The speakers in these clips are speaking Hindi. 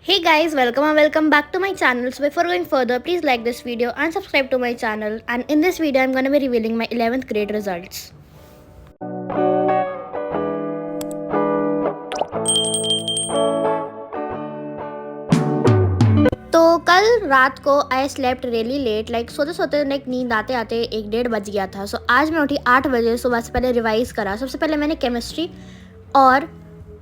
Hey guys, welcome and welcome back to my channel. So before going further, please like this video and subscribe to my channel. And in this video, I'm going to be revealing my 11th grade results. तो कल रात को I slept really late, like सोते सोते लाइक नींद आते आते 1-1:30 बज गया था. सो आज मैं उठी 8 बजे. सुबह से पहले रिवाइज करा. सबसे पहले मैंने केमिस्ट्री और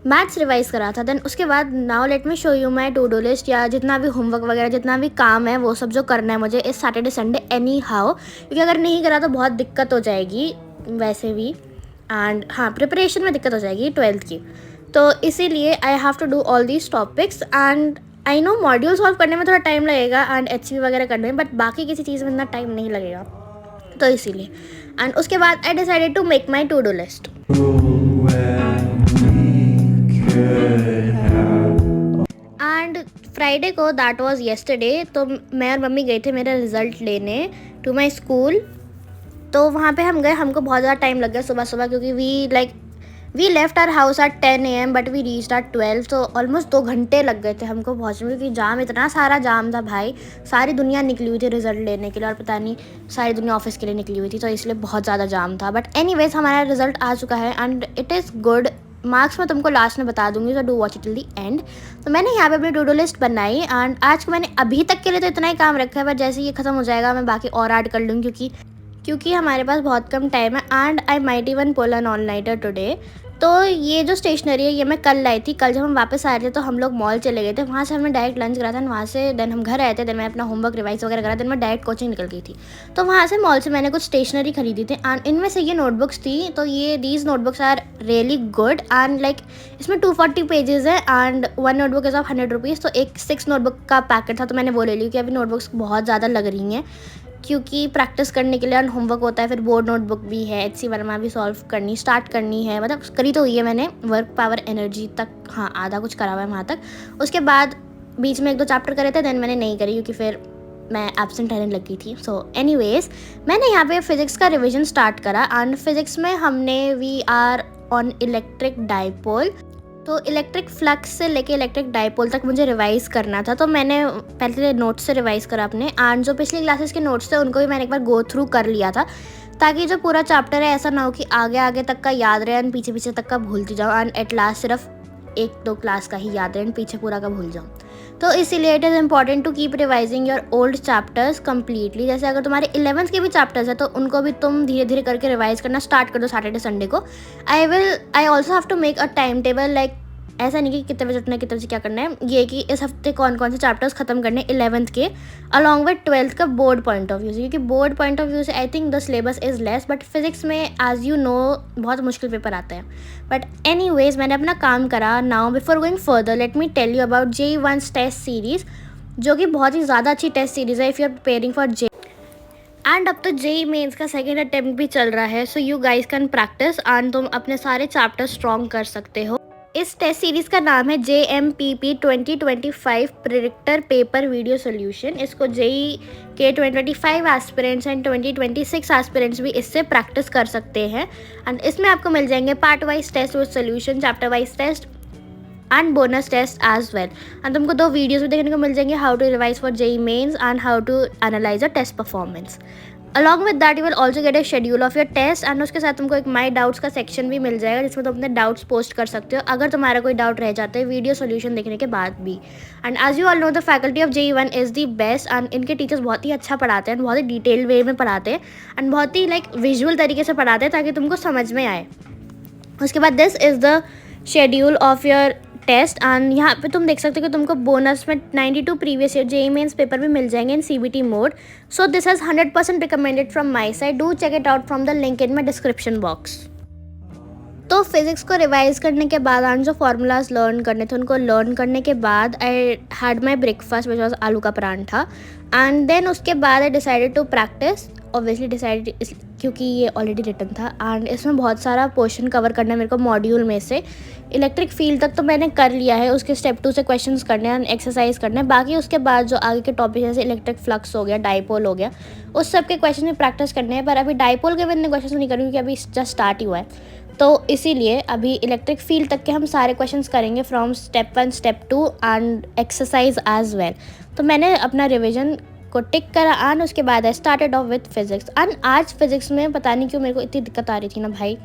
मैथ्स रिवाइज करा था. देन उसके बाद now let me show you my to do list, या जितना भी होमवर्क वगैरह जितना भी काम है वो सब जो करना है मुझे इस सैटरडे संडे एनी हाउ, क्योंकि अगर नहीं करा तो बहुत दिक्कत हो जाएगी वैसे भी. एंड हाँ, प्रिपरेशन में दिक्कत हो जाएगी 12th की. तो इसीलिए I have to do all these topics. And I know module solve करने में थोड़ा टाइम लगेगा एंड HCV वगैरह करने में, बट बाकी किसी चीज़ में इतना टाइम नहीं लगेगा. तो इसीलिए एंड उसके बाद I decided to make my to do list. And Friday को दैट वॉज येस्टरडे, तो मैं और मम्मी गए थे मेरा रिज़ल्ट लेने टू माई स्कूल. तो वहाँ पे हम गए. हमको बहुत ज़्यादा टाइम लग गया सुबह सुबह, क्योंकि we left our house at 10 AM but we reached at 12. तो ऑलमोस्ट 2 घंटे लग गए थे हमको पहुँचने में, क्योंकि जाम, इतना सारा जाम था भाई. सारी दुनिया निकली हुई थी रिज़ल्ट लेने के लिए, और पता नहीं सारी दुनिया ऑफिस के लिए निकली हुई थी, तो इसलिए बहुत ज़्यादा जाम था. बट एनीवेज हमारा रिज़ल्ट आ चुका है and it is good. Marks मैं तुमको लास्ट में बता दूंगी, तो do watch it till the and. तो मैंने यहाँ पे अपनी टू डू लिस्ट बनाई एंड आज को मैंने अभी तक के लिए तो इतना ही काम रखा है, बट जैसे ये ख़त्म हो जाएगा मैं बाकी और ऐड कर लूँगी, क्योंकि हमारे पास बहुत कम टाइम है. And I might even pull an all nighter today. तो ये जो स्टेशनरी है ये मैं कल लाई थी. कल जब हम वापस आ रहे थे तो हम लोग मॉल चले गए थे. वहाँ से हमने डायरेक्ट लंच करा था, वहाँ से देन हम घर आए थे. देन मैं अपना होमवर्क रिवाइज वगैरह करा. देन मैं डायरेक्ट कोचिंग निकल गई थी. तो वहाँ से मॉल से मैंने कुछ स्टेशनरी खरीदी थी एंड इनमें से ये नोटबुक्स थी. तो ये these notebooks are really good and like इसमें 240 पेजेस है and 1 notebook is of 100 rupees. तो एक 6 नोटबुक का पैकेट था, तो मैंने वो ले ली, क्योंकि अभी नोटबुक्स बहुत ज़्यादा लग रही हैं, क्योंकि प्रैक्टिस करने के लिए और होमवर्क होता है. फिर बोर्ड नोटबुक भी है, HC वर्मा भी सॉल्व करनी स्टार्ट करनी है. मतलब करी तो हुई है मैंने, वर्क पावर एनर्जी तक, हाँ आधा कुछ करा हुआ है वहाँ तक. उसके बाद बीच में 1-2 चैप्टर करे थे, देन मैंने नहीं करी क्योंकि फिर मैं एब्सेंट रहने लगी थी. सो एनीवेज मैंने यहाँ पे फिज़िक्स का रिविजन स्टार्ट करा एंड फिज़िक्स में हमने we are on electric dipole. तो इलेक्ट्रिक फ्लक्स से लेके इलेक्ट्रिक डाइपोल तक मुझे रिवाइज़ करना था. तो मैंने पहले नोट्स से रिवाइज़ करा अपने, एंड जो पिछली क्लासेस के नोट्स थे उनको भी मैंने एक बार गो थ्रू कर लिया था, ताकि जो पूरा चैप्टर है ऐसा ना हो कि आगे आगे तक का याद रहे एंड पीछे पीछे तक का भूलती जाऊँ, एंड एट लास्ट सिर्फ 1-2 क्लास का ही याद रहे एंड पीछे पूरा का भूल जाऊँ. तो इसीलिए it is important to keep revising your old chapters completely. जैसे अगर तुम्हारे 11th के भी चैप्टर्स है तो उनको भी तुम धीरे धीरे करके रिवाइज करना स्टार्ट कर दो सैटरडे संडे को. I also have to make a time table, like ऐसा नहीं कि कितने बजे उठना है, कितने बजे क्या करना है. ये कि इस हफ्ते कौन कौन से चैप्टर्स खत्म करने 11th के अलॉन्ग विद 12th का बोर्ड पॉइंट ऑफ व्यू से, क्योंकि बोर्ड पॉइंट ऑफ व्यू से आई think the syllabus is less, but physics में एज यू नो बहुत मुश्किल पेपर आते हैं. बट एनीवेज मैंने अपना काम करा. Now before going further let me tell you about JEE 1 test series, जो कि बहुत ही ज़्यादा अच्छी टेस्ट सीरीज़ है if you are preparing for and अब तो JEE मेंस का सेकेंड अटेम्प्ट भी चल रहा है. So you guys can practise and तुम अपने सारे चैप्टर स्ट्रॉन्ग कर सकते हो. इस टेस्ट सीरीज़ का नाम है JMPP 2025 predictor paper video solution. इसको JEE के 2025 एस्पिरेंट्स एंड 2026 एस्पिरेंट्स भी इससे प्रैक्टिस कर सकते हैं. एंड इसमें आपको मिल जाएंगे part wise test with solution, chapter wise test and bonus test as well. And तुमको 2 वीडियोज़ भी देखने को मिल जाएंगे, how to revise for JEE mains and how to analyse a test performance. Along with that you will also get a schedule of your test and उसके साथ तुमको एक माई डाउट्स का सेक्शन भी मिल जाएगा, जिसमें तुम अपने डाउट्स पोस्ट कर सकते हो अगर तुम्हारा कोई डाउट रह जाता है वीडियो सोल्यूशन देखने के बाद भी. And as you all know the faculty of JEE 1 is the best and इनके टीचर्स बहुत ही अच्छा पढ़ाते हैं, बहुत ही डिटेल वे में पढ़ाते हैं एंड बहुत ही लाइक विजुअल तरीके से पढ़ाते हैं ताकि तुमको समझ में आए. उसके बाद this is the schedule of your test and यहाँ पे तुम देख सकते हो कि तुमको बोनस में 92 previous year JEE mains paper भी मिल जाएंगे in CBT mode. So this has 100% recommended from my side. Do check it out from the link in my description box. तो फिज़िक्स को रिवाइज करने के बाद एंड जो फार्मूलाज लर्न करने थे उनको लर्न करने के बाद I had my breakfast which was आलू का परांठा. एंड देन उसके बाद I decided to practise. Obviously decide क्योंकि ये ऑलरेडी रिटन था एंड इसमें बहुत सारा पोर्शन कवर करना है मेरे को मॉड्यूल में से. इलेक्ट्रिक फील्ड तक तो मैंने कर लिया है, उसके स्टेप 2 से क्वेश्चंस करने हैं, एक्सरसाइज करना है. बाकी उसके बाद जो आगे के टॉपिक जैसे इलेक्ट्रिक फ्लक्स हो गया, डाइपोल हो गया, उस सब के क्वेश्चन में प्रैक्टिस करने हैं. पर अभी डाइपोल के भी इतने क्वेश्चन नहीं करूँगी क्योंकि अभी जस्ट स्टार्ट ही हुआ है. तो इसीलिए अभी इलेक्ट्रिक फील्ड तक के हम सारे क्वेश्चंस करेंगे from step 1 step 2 and exercise as well. तो मैंने अपना रिविजन को टिक करा एंड उसके बाद I started off with physics. And आज फिज़िक्स में पता नहीं क्यों मेरे को इतनी दिक्कत आ रही थी ना भाई,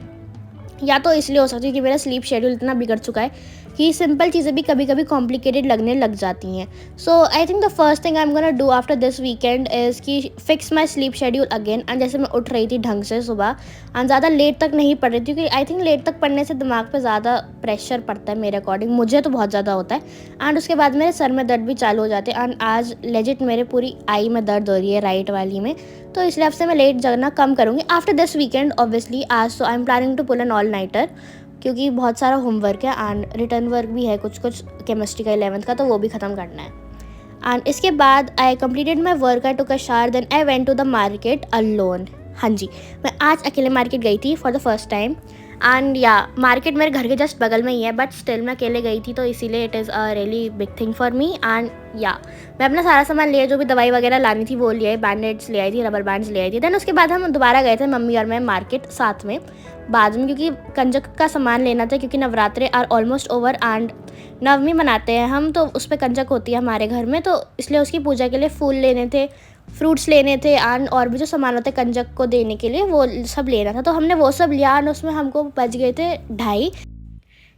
या तो इसलिए हो सकती है कि मेरा स्लीप शेड्यूल इतना बिगड़ चुका है कि सिंपल चीज़ें भी कभी कभी कॉम्प्लिकेटेड लगने लग जाती हैं। So I think the first thing I am gonna do after this weekend is कि fix my sleep schedule again. And जैसे मैं उठ रही थी ढंग से सुबह एंड ज़्यादा लेट तक नहीं पढ़ रही थी, क्योंकि आई थिंक लेट तक पढ़ने से दिमाग पे ज़्यादा प्रेशर पड़ता है मेरे अकॉर्डिंग, मुझे तो बहुत ज़्यादा होता है। एंड उसके बाद मेरे सर में दर्द भी चालू हो जाते हैं एंड आज लेजिट मेरे पूरी आई में दर्द हो रही है, राइट वाली में। तो इसलिए अब से मैं लेट जगना कम करूँगी आफ्टर दिस वीकेंड ऑब्वियसली। आज तो I am planning to pull an all nighter, क्योंकि बहुत सारा होमवर्क है एंड रिटर्न वर्क भी है कुछ केमिस्ट्री का 11th का, तो वो भी ख़त्म करना है। एंड इसके बाद I completed my work, I took a shower, then I went to the market alone. हाँ जी, मैं आज अकेले मार्केट गई थी for the first time. And या मार्केट मेरे घर के जस्ट बगल में ही है, बट स्टिल मैं अकेले गई थी, तो इसीलिए it is a really big thing for me. And या मैं अपना सारा सामान लिया, जो भी दवाई वगैरह लानी थी वो ले आई, बैंडेड्स ले आई थी, रबर बैंड्स ले आई थी। देन उसके बाद हम दोबारा गए थे मम्मी और मैं मार्केट साथ में बाद में, क्योंकि कंजक का सामान लेना था, क्योंकि नवरात्रे आर ऑलमोस्ट ओवर एंड नवमी मनाते हैं हम, तो उस पर कंजक होती है हमारे घर में, तो इसलिए उसकी पूजा के लिए फूल लेने थे, फ्रूट्स लेने थे एंड और भी जो सामान होते हैं कंजक को देने के लिए वो सब लेना था। तो हमने वो सब लिया एंड उसमें हमको बच गए थे 2.5।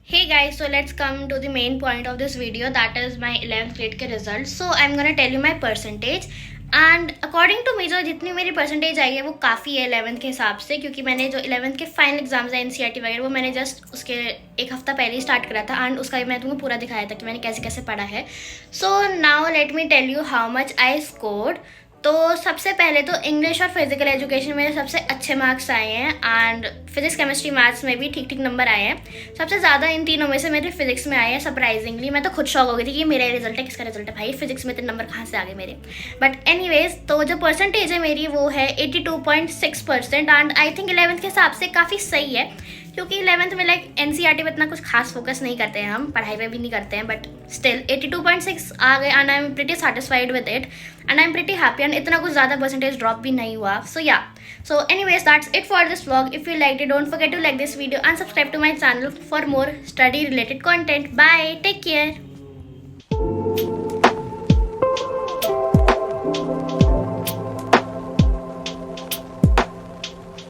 Hey guys, so let's come to the main point of this video, that is my 11th grade के results. So I'm gonna tell you my percentage and according to me जो जितनी मेरी परसेंटेज आई है वो काफ़ी है 11th के हिसाब से, क्योंकि मैंने जो 11th के फाइनल एग्जाम्स है NCERT वगैरह वो मैंने जस्ट उसके एक हफ्ता पहले ही स्टार्ट करा था एंड उसका भी मैं तुम्हें पूरा दिखाया था कि मैंने कैसे कैसे पढ़ा है। So now let me tell you how much I scored. तो सबसे पहले तो इंग्लिश और फिजिकल एजुकेशन मेरे सबसे अच्छे मार्क्स आए हैं एंड फिजिक्स केमिस्ट्री मैथ्स में भी ठीक ठीक नंबर आए हैं। सबसे ज़्यादा इन तीनों में से मेरे फिजिक्स में आए हैं सरप्राइजिंगली। मैं तो खुद शॉक हो गई थी कि मेरा रिजल्ट है, किसका रिजल्ट है भाई, फिजिक्स में इतने नंबर कहाँ से आ गए मेरे। बट एनीवेज, तो जो परसेंटेज है मेरी वो है 82.6% एंड आई थिंक 11th के हिसाब से काफ़ी सही है, क्योंकि 11th में लाइक NCERT में इतना कुछ खास फोकस नहीं करते हैं हम, पढ़ाई पे भी नहीं करते हैं, बट स्टिल 82.6 आ गए and I am pretty satisfied with it and I am pretty happy and इतना कुछ ज़्यादा परसेंटेज ड्रॉप भी नहीं हुआ। सो या, so anyways, that's it for this vlog. If you liked it, don't forget to like this video and subscribe to my channel for more study related content. Bye, take care.